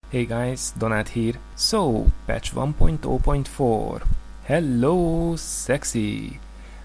Hey guys, Donat here. So, patch 1.0.4. Hello, sexy!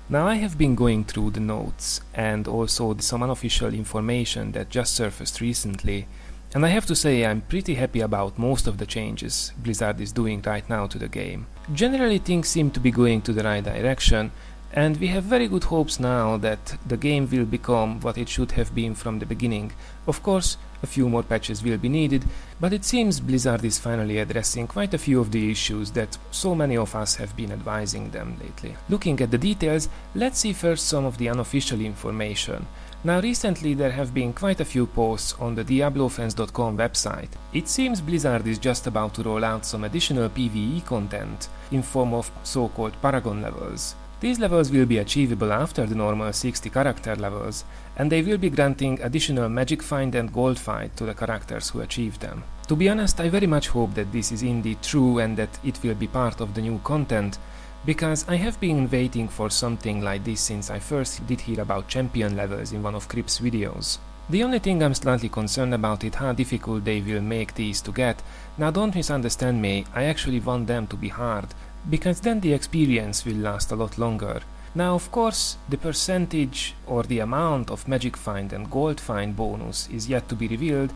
Now I have been going through the notes and also some unofficial information that just surfaced recently, and I have to say I'm pretty happy about most of the changes Blizzard is doing right now to the game. Generally things seem to be going to the right direction, and we have very good hopes now that the game will become what it should have been from the beginning. Of course, a few more patches will be needed, but it seems Blizzard is finally addressing quite a few of the issues that so many of us have been advising them lately. Looking at the details, let's see first some of the unofficial information. Now recently there have been quite a few posts on the DiabloFans.com website. It seems Blizzard is just about to roll out some additional PVE content in form of so-called Paragon levels. These levels will be achievable after the normal 60 character levels, and they will be granting additional magic find and gold find to the characters who achieve them. To be honest, I very much hope that this is indeed true and that it will be part of the new content, because I have been waiting for something like this since I first did hear about champion levels in one of Crip's videos. The only thing I'm slightly concerned about is how difficult they will make these to get. Now don't misunderstand me, I actually want them to be hard, because then the experience will last a lot longer. Now of course, the percentage or the amount of magic find and gold find bonus is yet to be revealed,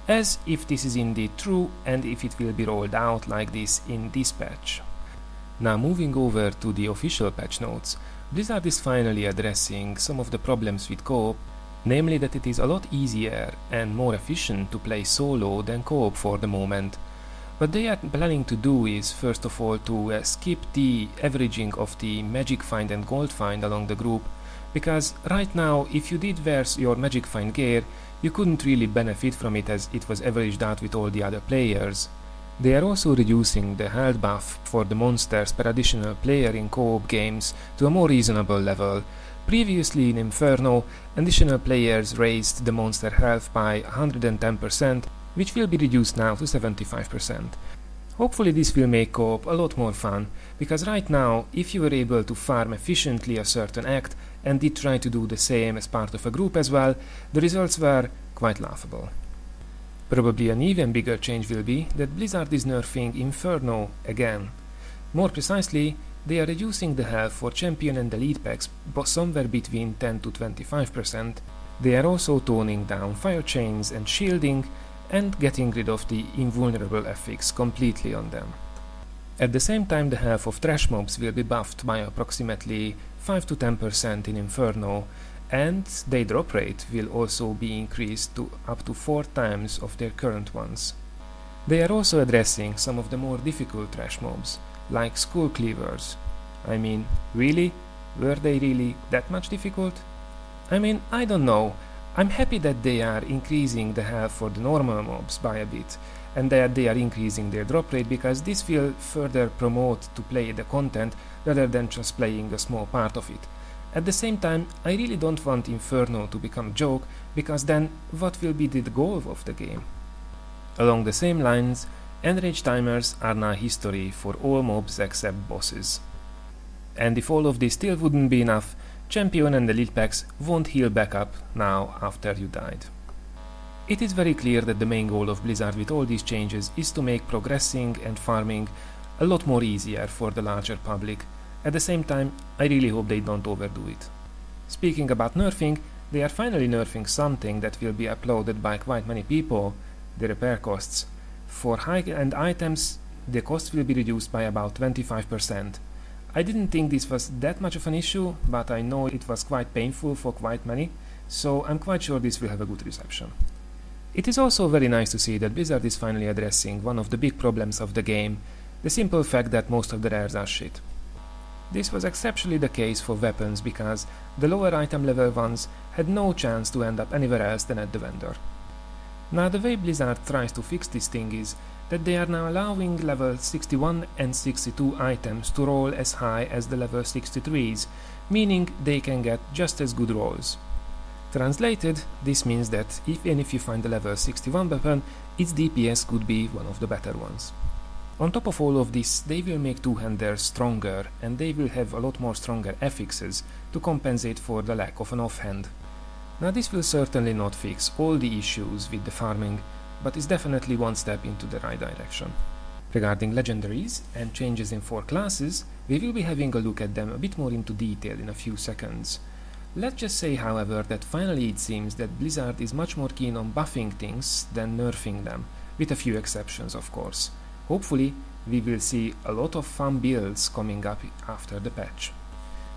as if this is indeed true and if it will be rolled out like this in this patch. Now moving over to the official patch notes, Blizzard is finally addressing some of the problems with co-op, namely that it is a lot easier and more efficient to play solo than co-op for the moment. What they are planning to do is first of all to skip the averaging of the magic find and gold find along the group, because right now if you did wear your magic find gear you couldn't really benefit from it as it was averaged out with all the other players. They are also reducing the health buff for the monsters per additional player in co-op games to a more reasonable level. Previously in Inferno, additional players raised the monster health by 110%, which will be reduced now to 75%. Hopefully this will make co-op a lot more fun, because right now, if you were able to farm efficiently a certain act and did try to do the same as part of a group as well, the results were quite laughable. Probably an even bigger change will be that Blizzard is nerfing Inferno again. More precisely, they are reducing the health for champion and elite packs somewhere between 10 to 25%. They are also toning down fire chains and shielding, and getting rid of the invulnerable FX completely on them. At the same time, the health of trash mobs will be buffed by approximately 5 to 10% in Inferno, and their drop rate will also be increased to up to 4 times of their current ones. They are also addressing some of the more difficult trash mobs, like skull cleavers. I mean, really? Were they really that much difficult? I mean, I don't know. I'm happy that they are increasing the health for the normal mobs by a bit, and that they are increasing their drop rate, because this will further promote to play the content rather than just playing a small part of it. At the same time, I really don't want Inferno to become a joke, because then what will be the goal of the game? Along the same lines, enrage timers are now history for all mobs except bosses. And if all of this still wouldn't be enough, champion and elite packs won't heal back up now after you died. It is very clear that the main goal of Blizzard with all these changes is to make progressing and farming a lot more easier for the larger public. At the same time, I really hope they don't overdo it. Speaking about nerfing, they are finally nerfing something that will be uploaded by quite many people, the repair costs. For high-end items, the cost will be reduced by about 25%. I didn't think this was that much of an issue, but I know it was quite painful for quite many, so I'm quite sure this will have a good reception. It is also very nice to see that Blizzard is finally addressing one of the big problems of the game, the simple fact that most of the rares are shit. This was exceptionally the case for weapons, because the lower item level ones had no chance to end up anywhere else than at the vendor. Now the way Blizzard tries to fix this thing is that they are now allowing level 61 and 62 items to roll as high as the level 63s, meaning they can get just as good rolls. Translated, this means that even if you find a level 61 weapon, its DPS could be one of the better ones. On top of all of this, they will make two-handers stronger, and they will have a lot more stronger affixes to compensate for the lack of an offhand. Now this will certainly not fix all the issues with the farming, but is definitely one step into the right direction. Regarding legendaries and changes in 4 classes, we will be having a look at them a bit more into detail in a few seconds. Let's just say, however, that finally it seems that Blizzard is much more keen on buffing things than nerfing them, with a few exceptions of course. Hopefully, we will see a lot of fun builds coming up after the patch.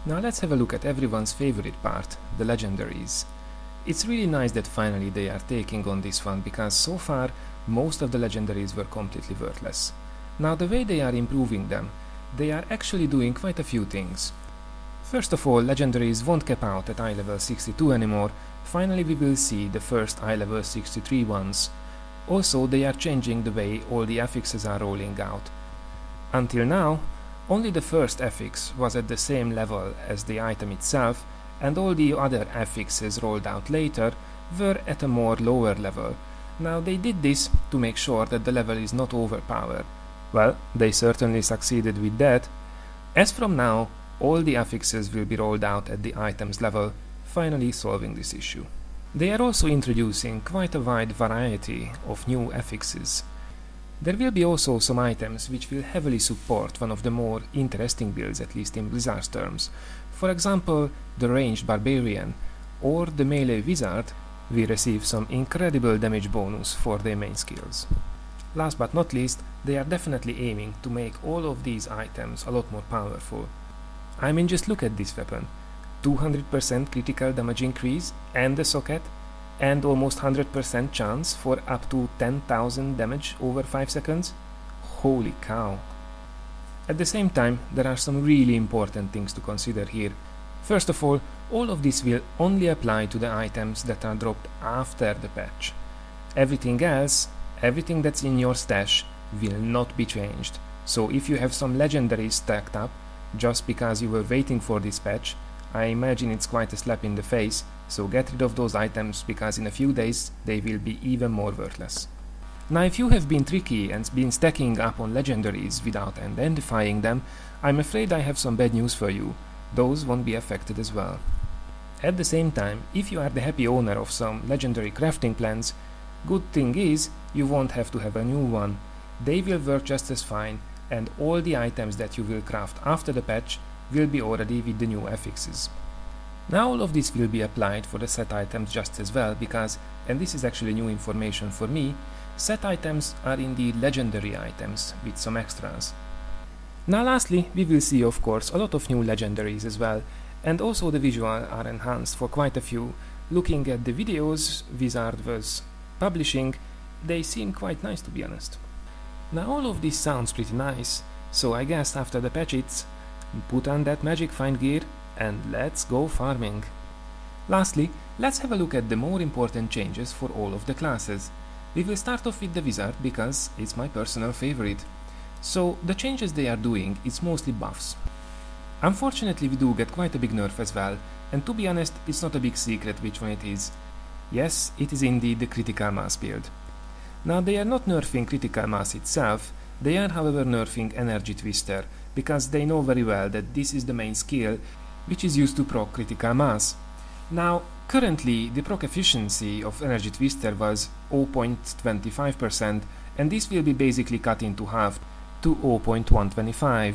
Now let's have a look at everyone's favorite part, the legendaries. It's really nice that finally they are taking on this one, because so far most of the legendaries were completely worthless. Now the way they are improving them, they are actually doing quite a few things. First of all, legendaries won't cap out at eye level 62 anymore. Finally we will see the first eye level 63 ones. Also, they are changing the way all the affixes are rolling out. Until now, only the first affix was at the same level as the item itself, and all the other affixes rolled out later were at a more lower level. Now they did this to make sure that the level is not overpowered. Well, they certainly succeeded with that. As from now, all the affixes will be rolled out at the item's level, finally solving this issue. They are also introducing quite a wide variety of new affixes. There will be also some items which will heavily support one of the more interesting builds, at least in Blizzard's terms. For example, the ranged barbarian or the melee wizard will receive some incredible damage bonus for their main skills. Last but not least, they are definitely aiming to make all of these items a lot more powerful. I mean, just look at this weapon. 200% critical damage increase and the socket, and almost 100% chance for up to 10,000 damage over 5 seconds? Holy cow! At the same time, there are some really important things to consider here. First of all of this will only apply to the items that are dropped after the patch. Everything else, everything that's in your stash, will not be changed. So if you have some legendaries stacked up, just because you were waiting for this patch, I imagine it's quite a slap in the face, so get rid of those items, because in a few days they will be even more worthless. Now if you have been tricky and been stacking up on legendaries without identifying them, I'm afraid I have some bad news for you. Those won't be affected as well. At the same time, if you are the happy owner of some legendary crafting plans, good thing is you won't have to have a new one. They will work just as fine, and all the items that you will craft after the patch will be already with the new affixes. Now all of this will be applied for the set items just as well, because, and this is actually new information for me, set items are indeed legendary items with some extras. Now lastly, we will see of course a lot of new legendaries as well, and also the visual are enhanced for quite a few. Looking at the videos Wizard was publishing, they seem quite nice, to be honest. Now all of this sounds pretty nice, so I guess after the patch it's put on that magic find gear and let's go farming. Lastly, let's have a look at the more important changes for all of the classes. We will start off with the wizard because it's my personal favorite. So the changes they are doing is mostly buffs. Unfortunately we do get quite a big nerf as well, and to be honest it's not a big secret which one it is. Yes, it is indeed the critical mass build. Now they are not nerfing critical mass itself, they are however nerfing energy twister, because they know very well that this is the main skill which is used to proc critical mass. Now currently the proc efficiency of energy twister was 0.25%, and this will be basically cut into half to 0.125.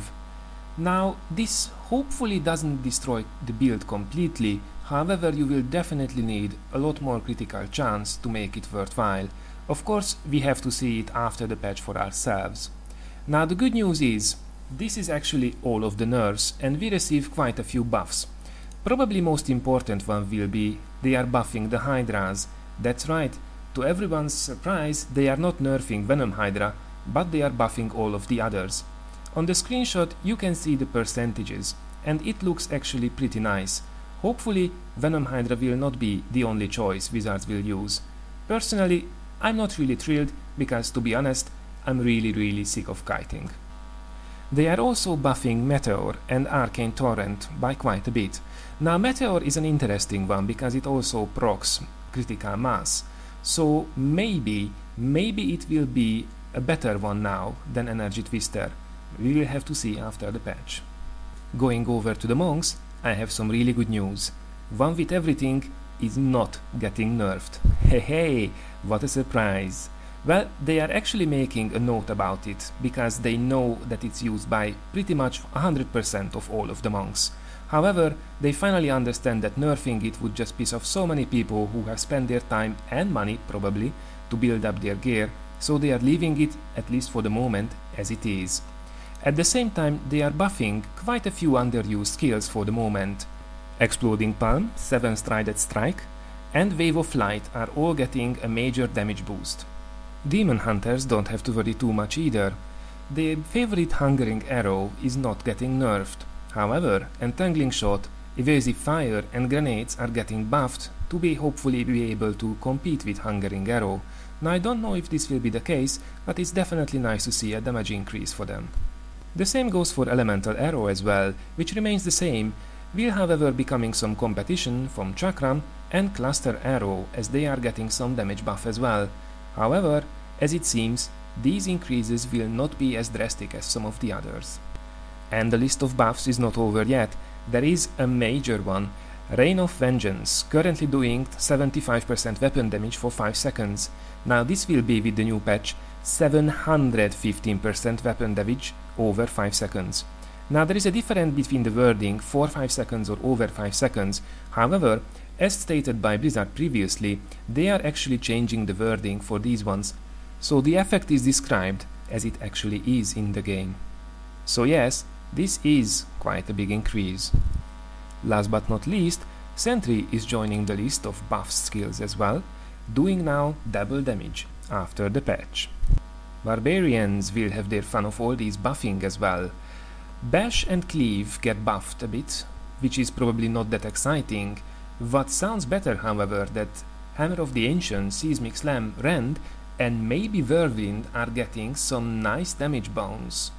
Now this hopefully doesn't destroy the build completely, however you will definitely need a lot more critical chance to make it worthwhile. Of course we have to see it after the patch for ourselves. Now the good news is, this is actually all of the nerfs, and we receive quite a few buffs. Probably most important one will be, they are buffing the Hydras. That's right, to everyone's surprise they are not nerfing Venom Hydra, but they are buffing all of the others. On the screenshot you can see the percentages, and it looks actually pretty nice. Hopefully Venom Hydra will not be the only choice Wizards will use. Personally, I'm not really thrilled, because to be honest, I'm really sick of kiting. They are also buffing Meteor and Arcane Torrent by quite a bit. Now Meteor is an interesting one because it also procs critical mass, so maybe it will be a better one now than Energy Twister. We will have to see after the patch. Going over to the monks, I have some really good news. One with everything is not getting nerfed. Hey, what a surprise! Well, they are actually making a note about it, because they know that it's used by pretty much 100% of all of the monks. However, they finally understand that nerfing it would just piss off so many people who have spent their time and money, probably, to build up their gear, so they are leaving it, at least for the moment, as it is. At the same time, they are buffing quite a few underused skills for the moment. Exploding Palm, 7-Strided Strike, and Wave of Light are all getting a major damage boost. Demon Hunters don't have to worry too much either. Their favorite Hungering Arrow is not getting nerfed. However, Entangling Shot, Evasive Fire and Grenades are getting buffed to hopefully be able to compete with Hungering Arrow. Now I don't know if this will be the case, but it's definitely nice to see a damage increase for them. The same goes for Elemental Arrow as well, which remains the same, will however becoming some competition from Chakram and Cluster Arrow, as they are getting some damage buff as well. However, as it seems, these increases will not be as drastic as some of the others. And the list of buffs is not over yet. There is a major one. Rain of Vengeance, currently doing 75% weapon damage for 5 seconds. Now this will be, with the new patch, 715% weapon damage over 5 seconds. Now there is a difference between the wording for 5 seconds or over 5 seconds. However, as stated by Blizzard previously, they are actually changing the wording for these ones, so the effect is described as it actually is in the game. So yes, this is quite a big increase. Last but not least, Sentry is joining the list of buff skills as well, doing now double damage after the patch. Barbarians will have their fun of all these buffing as well. Bash and Cleave get buffed a bit, which is probably not that exciting. What sounds better, however, that Hammer of the Ancient, Seismic Slam, Rend and maybe Whirlwind are getting some nice damage bounce.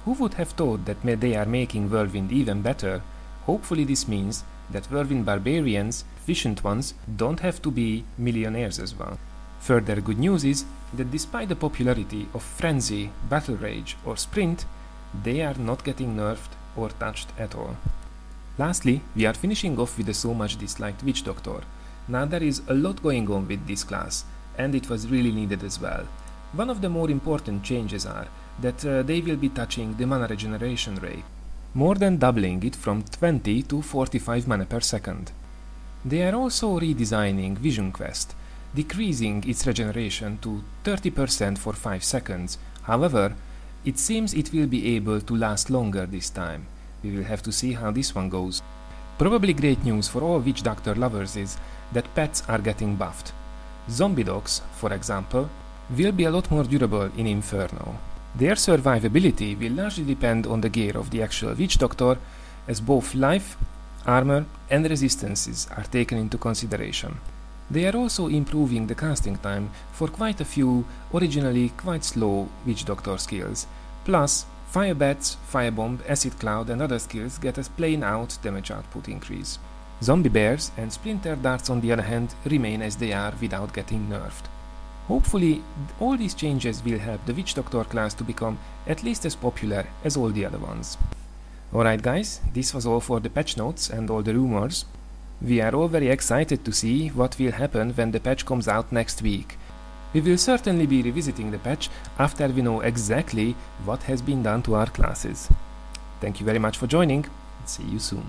Who would have thought that they are making Whirlwind even better? Hopefully this means that Whirlwind Barbarians, efficient ones, don't have to be millionaires as well. Further good news is that despite the popularity of Frenzy, Battle Rage or Sprint, they are not getting nerfed or touched at all. Lastly, we are finishing off with the so much disliked Witch Doctor. Now there is a lot going on with this class, and it was really needed as well. One of the more important changes are that they will be touching the mana regeneration rate, more than doubling it from 20 to 45 mana per second. They are also redesigning Vision Quest, decreasing its regeneration to 30% for 5 seconds. However, it seems it will be able to last longer this time. We will have to see how this one goes. Probably great news for all Witch Doctor lovers is that pets are getting buffed. Zombie dogs, for example, will be a lot more durable in Inferno. Their survivability will largely depend on the gear of the actual Witch Doctor, as both life, armor and resistances are taken into consideration. They are also improving the casting time for quite a few originally quite slow Witch Doctor skills. Plus, Fire Bats, Firebomb, Acid Cloud and other skills get a plain out damage output increase. Zombie Bears and Splinter Darts on the other hand remain as they are without getting nerfed. Hopefully, all these changes will help the Witch Doctor class to become at least as popular as all the other ones. Alright guys, this was all for the patch notes and all the rumors. We are all very excited to see what will happen when the patch comes out next week. We will certainly be revisiting the patch after we know exactly what has been done to our classes. Thank you very much for joining, and see you soon.